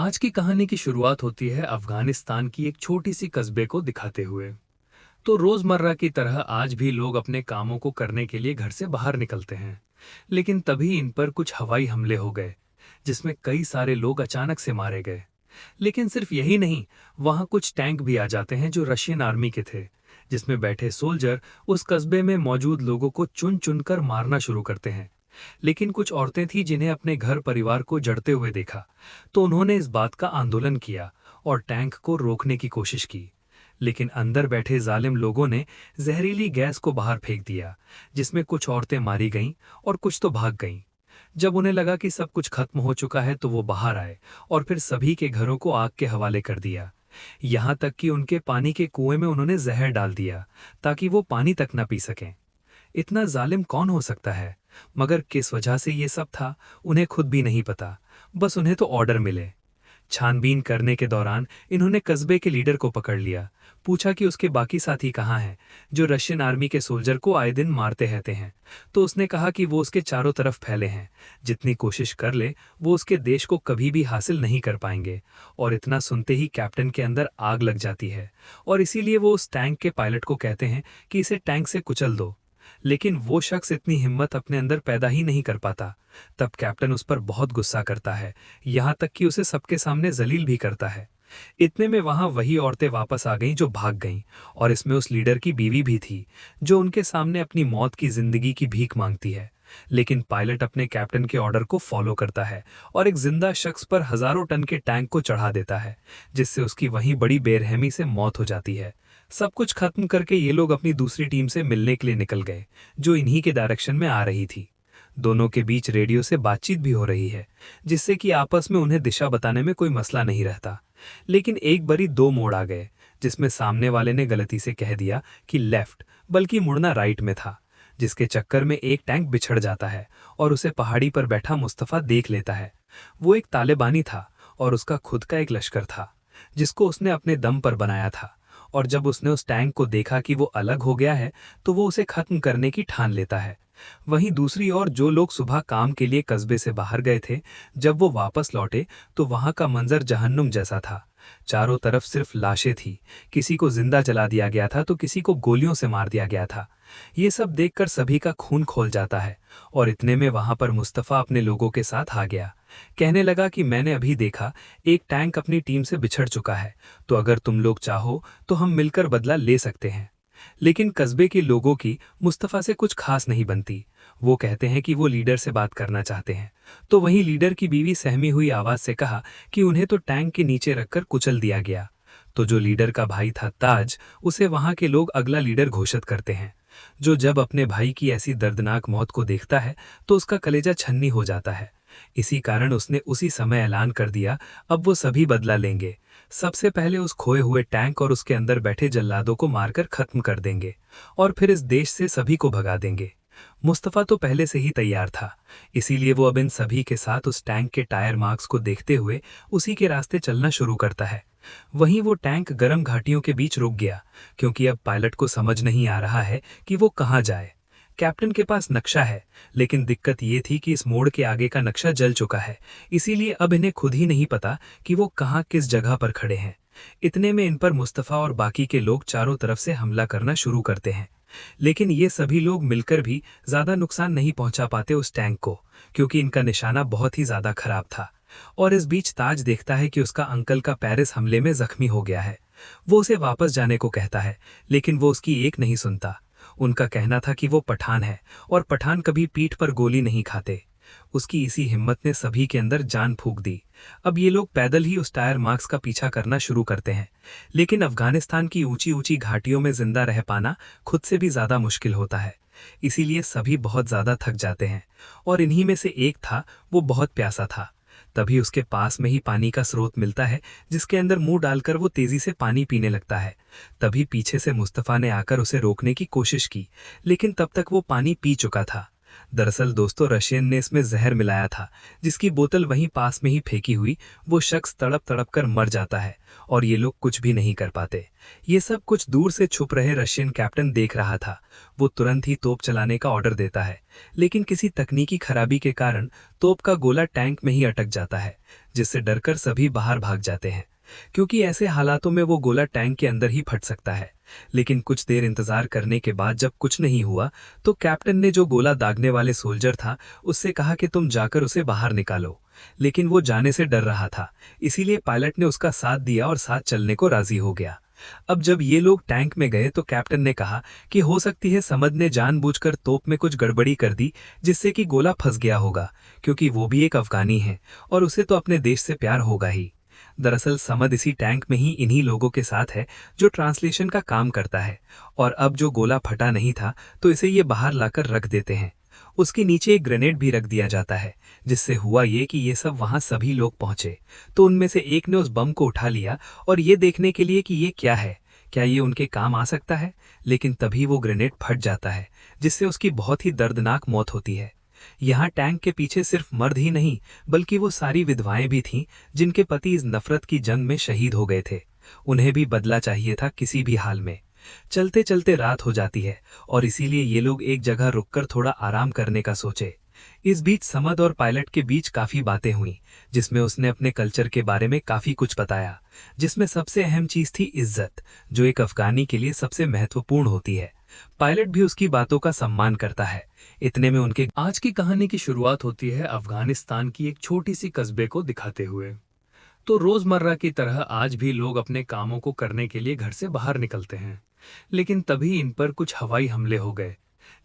आज की कहानी की शुरुआत होती है अफगानिस्तान की एक छोटी सी कस्बे को दिखाते हुए। तो रोजमर्रा की तरह आज भी लोग अपने कामों को करने के लिए घर से बाहर निकलते हैं। लेकिन तभी इन पर कुछ हवाई हमले हो गए, जिसमें कई सारे लोग अचानक से मारे गए। लेकिन सिर्फ यही नहीं, वहां कुछ टैंक भी आ जाते हैं जो रशियन आर्मी के थे, जिसमें बैठे सोल्जर उस कस्बे में मौजूद लोगों को चुन चुनकर मारना शुरू करते हैं। लेकिन कुछ औरतें थीं जिन्हें अपने घर परिवार को जड़ते हुए देखा, तो उन्होंने इस बात का आंदोलन किया और टैंक को रोकने की कोशिश की। लेकिन अंदर बैठे जालिम लोगों ने जहरीली गैस को बाहर फेंक दिया, जिसमें कुछ औरतें मारी गईं और कुछ तो भाग गईं। जब उन्हें लगा कि सब कुछ खत्म हो चुका है तो वो बाहर आए और फिर सभी के घरों को आग के हवाले कर दिया। यहाँ तक कि उनके पानी के कुएं में उन्होंने जहर डाल दिया, ताकि वो पानी तक न पी सकें। इतना जालिम कौन हो सकता है? मगर किस वजह से ये सब था, उन्हें खुद भी नहीं पता। बस उन्हें तो ऑर्डर मिले। छानबीन करने के दौरान इन्होंने कस्बे के लीडर को पकड़ लिया। पूछा कि उसके बाकी साथी कहाँ हैं, जो रशियन आर्मी के सोल्जर को आए दिन मारते रहते हैं। तो उसने कहा कि वो उसके चारों तरफ फैले हैं, जितनी कोशिश कर ले वो उसके देश को कभी भी हासिल नहीं कर पाएंगे। और इतना सुनते ही कैप्टन के अंदर आग लग जाती है, और इसीलिए वो उस टैंक के पायलट को कहते हैं कि इसे टैंक से कुचल दो। लेकिन वो शख्स इतनी हिम्मत अपने अंदर पैदा ही नहीं कर पाता। तब कैप्टन उस पर बहुत गुस्सा करता है, यहाँ तक कि उसे सबके सामने जलील भी करता है। इतने में वहां वही औरतें वापस आ गईं जो भाग गईं, और इसमें उस लीडर की बीवी भी थी, जो उनके सामने अपनी मौत की जिंदगी की भीख मांगती है। लेकिन पायलट अपने कैप्टन के ऑर्डर को फॉलो करता है और एक जिंदा शख्स पर हजारों टन के टैंक को चढ़ा देता है, जिससे उसकी वहीं बड़ी बेरहमी से मौत हो जाती है। सब कुछ खत्म करके ये लोग अपनी दूसरी टीम से मिलने के लिए निकल गए, जो इन्हीं के डायरेक्शन में आ रही थी। दोनों के बीच रेडियो से बातचीत भी हो रही है, जिससे कि आपस में उन्हें दिशा बताने में कोई मसला नहीं रहता। लेकिन एक बारी दो मोड़ आ गए, जिसमें सामने वाले ने गलती से कह दिया कि लेफ्ट, बल्कि मुड़ना राइट में था, जिसके चक्कर में एक टैंक बिछड़ जाता है और उसे पहाड़ी पर बैठा मुस्तफा देख लेता है। वो एक तालिबानी था और उसका खुद का एक लश्कर था, जिसको उसने अपने दम पर बनाया था। और जब उसने उस टैंक को देखा कि वो अलग हो गया है, तो वो उसे खत्म करने की ठान लेता है। वहीं दूसरी ओर जो लोग सुबह काम के लिए कस्बे से बाहर गए थे, जब वो वापस लौटे तो वहां का मंजर जहन्नुम जैसा था। चारों तरफ सिर्फ लाशें थी। किसी को जिंदा जला दिया गया था तो किसी को गोलियों से मार दिया गया था। ये सब देखकर सभी का खून खौल जाता है, और इतने में वहां पर मुस्तफा अपने लोगों के साथ आ गया। कहने लगा कि मैंने अभी देखा, एक टैंक अपनी टीम से बिछड़ चुका है, तो अगर तुम लोग चाहो तो हम मिलकर बदला ले सकते हैं। लेकिन कस्बे के लोगों की मुस्तफा से कुछ खास नहीं बनती। वो कहते हैं कि वो लीडर से बात करना चाहते हैं। तो वहीं लीडर की बीवी सहमी हुई आवाज से कहा कि उन्हें तो टैंक के नीचे रखकर कुचल दिया गया। तो जो लीडर का भाई था ताज, उसे वहां के लोग अगला लीडर घोषित करते हैं। जो जब अपने भाई की ऐसी दर्दनाक मौत को देखता है तो उसका कलेजा छन्नी हो जाता है। इसी कारण उसने उसी समय ऐलान कर दिया, अब वो सभी बदला लेंगे। सबसे पहले उस खोए हुए टैंक और उसके अंदर बैठे जल्लादों को मारकर खत्म कर देंगे, और फिर इस देश से सभी को भगा देंगे। मुस्तफा तो पहले से ही तैयार था, इसीलिए वो अब इन सभी के साथ उस टैंक के टायर मार्क्स को देखते हुए उसी के रास्ते चलना शुरू करता है। वहीं वो टैंक गर्म घाटियों के बीच रुक गया, क्योंकि अब पायलट को समझ नहीं आ रहा है कि वो कहाँ जाए। कैप्टन के पास नक्शा है, लेकिन दिक्कत ये थी कि इस मोड़ के आगे का नक्शा जल चुका है, इसीलिए अब इन्हें खुद ही नहीं पता कि वो कहाँ किस जगह पर खड़े हैं। इतने में इन पर मुस्तफा और बाकी के लोग चारों तरफ से हमला करना शुरू करते हैं। लेकिन ये सभी लोग मिलकर भी ज्यादा नुकसान नहीं पहुंचा पाते उस टैंक को, क्योंकि इनका निशाना बहुत ही ज्यादा खराब था। और इस बीच ताज देखता है कि उसका अंकल का पेरिस हमले में जख्मी हो गया है। वो उसे वापस जाने को कहता है, लेकिन वो उसकी एक नहीं सुनता। उनका कहना था कि वो पठान है, और पठान कभी पीठ पर गोली नहीं खाते। उसकी इसी हिम्मत ने सभी के अंदर जान फूंक दी। अब ये लोग पैदल ही उस टायर मार्क्स का पीछा करना शुरू करते हैं। लेकिन अफगानिस्तान की ऊंची ऊंची घाटियों में जिंदा रह पाना खुद से भी ज्यादा मुश्किल होता है, इसीलिए सभी बहुत ज्यादा थक जाते हैं। और इन्हीं में से एक था, वो बहुत प्यासा था। तभी उसके पास में ही पानी का स्रोत मिलता है, जिसके अंदर मुंह डालकर वो तेजी से पानी पीने लगता है। तभी पीछे से मुस्तफा ने आकर उसे रोकने की कोशिश की, लेकिन तब तक वो पानी पी चुका था। दरअसल दोस्तों रशियन ने इसमें जहर मिलाया था, जिसकी बोतल वहीं पास में ही फेंकी हुई वो शख्स तड़प तड़प कर मर जाता है और ये लोग कुछ भी नहीं कर पाते। ये सब कुछ दूर से छुप रहे रशियन कैप्टन देख रहा था। वो तुरंत ही तोप चलाने का ऑर्डर देता है, लेकिन किसी तकनीकी खराबी के कारण तोप का गोला टैंक में ही अटक जाता है, जिससे डरकर सभी बाहर भाग जाते हैं, क्योंकि ऐसे हालातों में वो गोला टैंक के अंदर ही फट सकता है। लेकिन कुछ देर इंतजार करने के बाद जब कुछ नहीं हुआ तो कैप्टन ने जो गोला दागने वाले सोल्जर था उससे कहा कि तुम जाकर उसे बाहर निकालो। लेकिन वो जाने से डर रहा था, इसीलिए पायलट ने उसका साथ दिया और साथ चलने को राजी हो गया। अब जब ये लोग टैंक में गए तो कैप्टन ने कहा कि हो सकती है समद ने जानबूझकर तोप में कुछ गड़बड़ी कर दी, जिससे कि गोला फंस गया होगा, क्योंकि वो भी एक अफगानी है और उसे तो अपने देश से प्यार होगा ही। दरअसल समद इसी टैंक में ही इन्हीं लोगों के साथ है जो ट्रांसलेशन का काम करता है, और अब जो गोला फटा नहीं था तो इसे ये बाहर लाकर रख देते हैं। उसके नीचे एक ग्रेनेड भी रख दिया जाता है, जिससे हुआ ये कि ये सब वहां सभी लोग पहुंचे तो उनमें से एक ने उस बम को उठा लिया और ये देखने के लिए कि ये क्या है, क्या ये उनके काम आ सकता है। लेकिन तभी वो ग्रेनेड फट जाता है, जिससे उसकी बहुत ही दर्दनाक मौत होती है। यहाँ टैंक के पीछे सिर्फ मर्द ही नहीं बल्कि वो सारी विधवाएं भी थीं जिनके पति इस नफरत की जंग में शहीद हो गए थे। उन्हें भी बदला चाहिए था किसी भी हाल में। चलते चलते रात हो जाती है और इसीलिए ये लोग एक जगह रुककर थोड़ा आराम करने का सोचे। इस बीच समद और पायलट के बीच काफी बातें हुई, जिसमें उसने अपने कल्चर के बारे में काफी कुछ बताया, जिसमें सबसे अहम चीज थी इज्जत, जो एक अफगानी के लिए सबसे महत्वपूर्ण होती है। पायलट भी उसकी बातों का सम्मान करता है। इतने में उनके आज की कहानी की शुरुआत होती है अफगानिस्तान की एक छोटी सी कस्बे को दिखाते हुए। तो रोजमर्रा की तरह आज भी लोग अपने कामों को करने के लिए घर से बाहर निकलते हैं, लेकिन तभी इन पर कुछ हवाई हमले हो गए,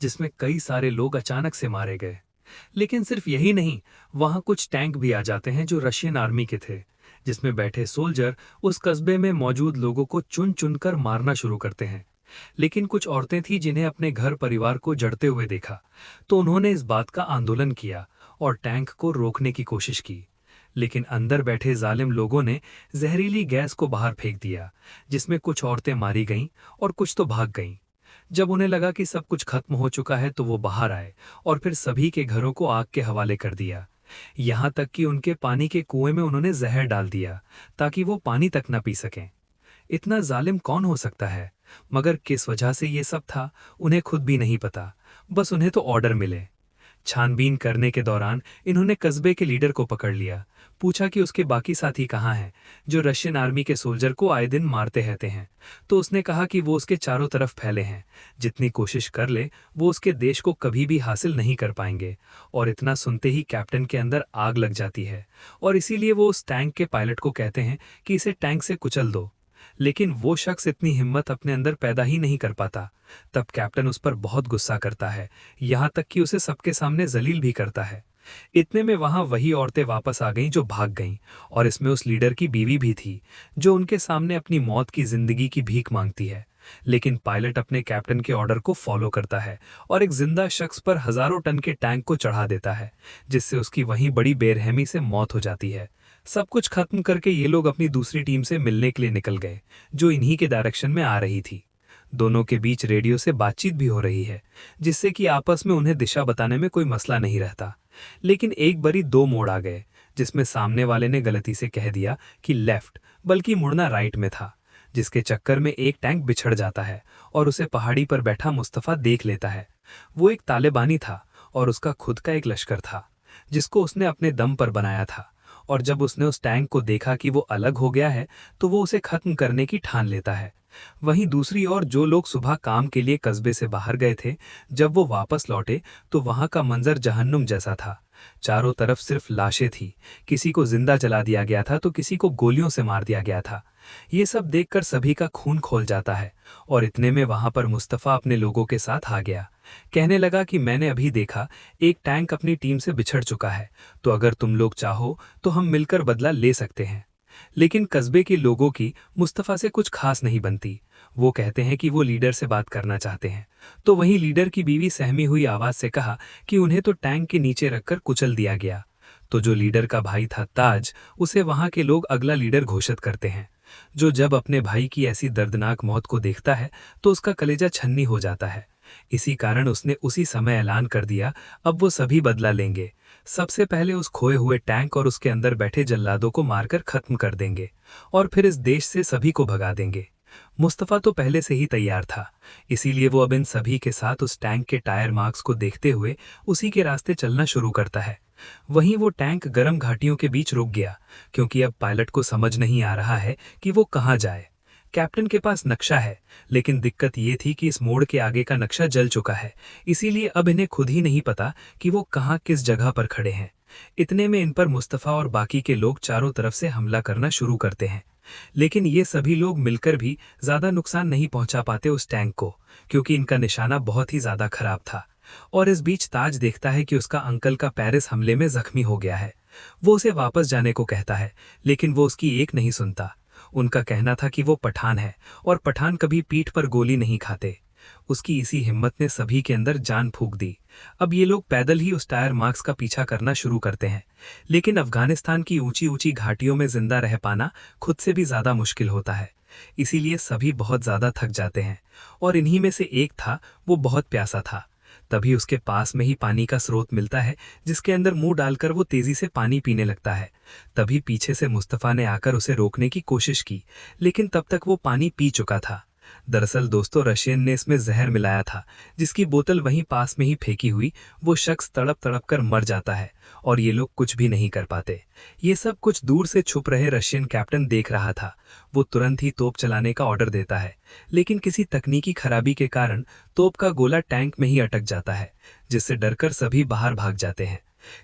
जिसमें कई सारे लोग अचानक से मारे गए। लेकिन सिर्फ यही नहीं, वहां कुछ टैंक भी आ जाते हैं जो रशियन आर्मी के थे, जिसमें बैठे सोल्जर उस कस्बे में मौजूद लोगों को चुन चुनकर मारना शुरू करते हैं। लेकिन कुछ औरतें थीं जिन्हें अपने घर परिवार को जड़ते हुए देखा, तो उन्होंने इस बात का आंदोलन किया और टैंक को रोकने की कोशिश की। लेकिन अंदर बैठे जालिम लोगों ने जहरीली गैस को बाहर फेंक दिया, जिसमें कुछ औरतें मारी गईं और कुछ तो भाग गईं। जब उन्हें लगा कि सब कुछ खत्म हो चुका है तो वो बाहर आए और फिर सभी के घरों को आग के हवाले कर दिया। यहाँ तक कि उनके पानी के कुएं में उन्होंने जहर डाल दिया ताकि वो पानी तक न पी सकें। इतना जालिम कौन हो सकता है? मगर किस वजह से ये सब था, उन्हें खुद भी नहीं पता। बस उन्हें तो ऑर्डर मिले। छानबीन करने के दौरान इन्होंने कस्बे के लीडर को पकड़ लिया, पूछा कि उसके बाकी साथी कहाँ हैं जो रशियन आर्मी के सोल्जर को आए दिन मारते रहते हैं। तो उसने कहा कि वो उसके चारों तरफ फैले हैं, जितनी कोशिश कर ले वो उसके देश को कभी भी हासिल नहीं कर पाएंगे। और इतना सुनते ही कैप्टन के अंदर आग लग जाती है और इसीलिए वो उस टैंक के पायलट को कहते हैं कि इसे टैंक से कुचल दो। लेकिन वो शख्स इतनी हिम्मत अपने अंदर पैदा ही नहीं कर पाता। तब कैप्टन उस पर बहुत गुस्सा करता है, यहाँ तक कि उसे सबके सामने जलील भी करता है। इतने में वहां वही औरतें वापस आ गईं जो भाग गईं, और इसमें उस लीडर की बीवी भी थी जो उनके सामने अपनी मौत की जिंदगी की भीख मांगती है। लेकिन पायलट अपने कैप्टन के ऑर्डर को फॉलो करता है और एक जिंदा शख्स पर हजारों टन के टैंक को चढ़ा देता है, जिससे उसकी वहीं बड़ी बेरहमी से मौत हो जाती है। सब कुछ खत्म करके ये लोग अपनी दूसरी टीम से मिलने के लिए निकल गए, जो इन्हीं के डायरेक्शन में आ रही थी। दोनों के बीच रेडियो से बातचीत भी हो रही है, जिससे कि आपस में उन्हें दिशा बताने में कोई मसला नहीं रहता। लेकिन एक बारी दो मोड़ आ गए, जिसमें सामने वाले ने गलती से कह दिया कि लेफ्ट, बल्कि मुड़ना राइट में था, जिसके चक्कर में एक टैंक बिछड़ जाता है और उसे पहाड़ी पर बैठा मुस्तफा देख लेता है। वो एक तालिबानी था और उसका खुद का एक लश्कर था, जिसको उसने अपने दम पर बनाया था। और जब उसने उस टैंक को देखा कि वो अलग हो गया है तो वो उसे खत्म करने की ठान लेता है। वहीं दूसरी ओर जो लोग सुबह काम के लिए कस्बे से बाहर गए थे, जब वो वापस लौटे तो वहां का मंजर जहन्नुम जैसा था। चारों तरफ सिर्फ लाशें थी, किसी को जिंदा जला दिया गया था तो किसी को गोलियों से मार दिया गया था। ये सब देखकर सभी का खून खौल जाता है और इतने में वहां पर मुस्तफा अपने लोगों के साथ आ गया। कहने लगा कि मैंने अभी देखा एक टैंक अपनी टीम से बिछड़ चुका है, तो अगर तुम लोग चाहो तो हम मिलकर बदला ले सकते हैं। लेकिन कस्बे के लोगों की मुस्तफा से कुछ खास नहीं बनती। वो कहते हैं कि वो लीडर से बात करना चाहते हैं। तो वहीं लीडर की बीवी सहमी हुई आवाज से कहा कि उन्हें तो टैंक के नीचे रखकर कुचल दिया गया। तो जो लीडर का भाई था ताज, उसे वहां के लोग अगला लीडर घोषित करते हैं, जो जब अपने भाई की ऐसी दर्दनाक मौत को देखता है तो उसका कलेजा छन्नी हो जाता है। इसी कारण उसने उसी समय ऐलान कर दिया, अब वो सभी बदला लेंगे। सबसे पहले उस खोए हुए टैंक और उसके अंदर बैठे जल्लादों को मारकर खत्म कर देंगे और फिर इस देश से सभी को भगा देंगे। मुस्तफा तो पहले से ही तैयार था, इसीलिए वो अब इन सभी के साथ उस टैंक के टायर मार्क्स को देखते हुए उसी के रास्ते चलना शुरू करता है। वहीं वो टैंक गर्म घाटियों के बीच रुक गया, क्योंकि अब पायलट को समझ नहीं आ रहा है कि वो कहाँ जाए। कैप्टन के पास नक्शा है, लेकिन दिक्कत ये थी कि इस मोड़ के आगे का नक्शा जल चुका है, इसीलिए अब इन्हें खुद ही नहीं पता कि वो कहाँ किस जगह पर खड़े हैं। इतने में इन पर मुस्तफा और बाकी के लोग चारों तरफ से हमला करना शुरू करते हैं, लेकिन ये सभी लोग मिलकर भी ज्यादा नुकसान नहीं पहुंचा पाते उस टैंक को, क्योंकि इनका निशाना बहुत ही ज्यादा खराब था। और इस बीच ताज देखता है कि उसका अंकल का पेरिस हमले में जख्मी हो गया है। वो उसे वापस जाने को कहता है, लेकिन वो उसकी एक नहीं सुनता। उनका कहना था कि वो पठान है और पठान कभी पीठ पर गोली नहीं खाते। उसकी इसी हिम्मत ने सभी के अंदर जान फूंक दी। अब ये लोग पैदल ही उस टायर मार्क्स का पीछा करना शुरू करते हैं, लेकिन अफगानिस्तान की ऊंची ऊंची घाटियों में जिंदा रह पाना खुद से भी ज्यादा मुश्किल होता है, इसीलिए सभी बहुत ज्यादा थक जाते हैं। और इन्हीं में से एक था, वो बहुत प्यासा था। तभी उसके पास में ही पानी का स्रोत मिलता है, जिसके अंदर मुंह डालकर वो तेजी से पानी पीने लगता है। तभी पीछे से मुस्तफा ने आकर उसे रोकने की कोशिश की, लेकिन तब तक वो पानी पी चुका था। दरअसल दोस्तों, रशियन ने इसमें जहर मिलाया था, जिसकी बोतल वहीं पास में ही फेंकी हुई वो शख्स तड़प तड़प कर मर जाता है और ये लोग कुछ भी नहीं कर पाते। ये सब कुछ दूर से छुप रहे रशियन कैप्टन देख रहा था। वो तुरंत ही तोप चलाने का ऑर्डर देता है, लेकिन किसी तकनीकी खराबी के कारण तोप का गोला टैंक में ही अटक जाता है, जिससे डरकर सभी बाहर भाग जाते हैं,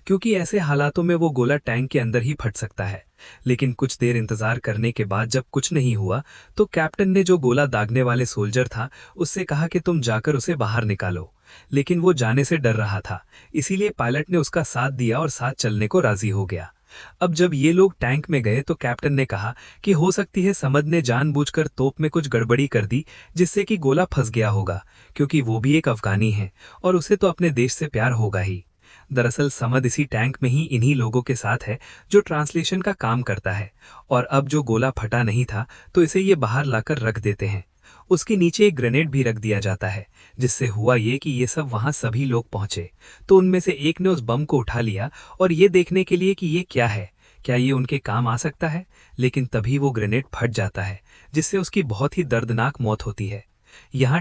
क्योंकि ऐसे हालातों में वो गोला टैंक के अंदर ही फट सकता है। लेकिन कुछ देर इंतजार करने के बाद जब कुछ नहीं हुआ, तो कैप्टन ने जो गोला दागने वाले सोल्जर था उससे कहा कि तुम जाकर उसे बाहर निकालो। लेकिन वो जाने से डर रहा था, इसीलिए पायलट ने उसका साथ दिया और साथ चलने को राजी हो गया। अब जब ये लोग टैंक में गए तो कैप्टन ने कहा कि हो सकती है समद ने जानबूझकर तोप में कुछ गड़बड़ी कर दी, जिससे कि गोला फंस गया होगा, क्योंकि वो भी एक अफगानी है और उसे तो अपने देश से प्यार होगा ही। दरअसल समद इसी टैंक में ही इन्हीं लोगों के साथ है जो ट्रांसलेशन का काम करता है, और अब जो गोला फटा नहीं था तो इसे ये बाहर लाकर रख देते हैं। उसके नीचे एक ग्रेनेड भी रख दिया जाता है, जिससे हुआ ये कि ये सब वहां सभी लोग पहुंचे तो उनमें से एक ने उस बम को उठा लिया और ये देखने के लिए कि ये क्या है, क्या ये उनके काम आ सकता है। लेकिन तभी वो ग्रेनेड फट जाता है, जिससे उसकी बहुत ही दर्दनाक मौत होती है। यहाँ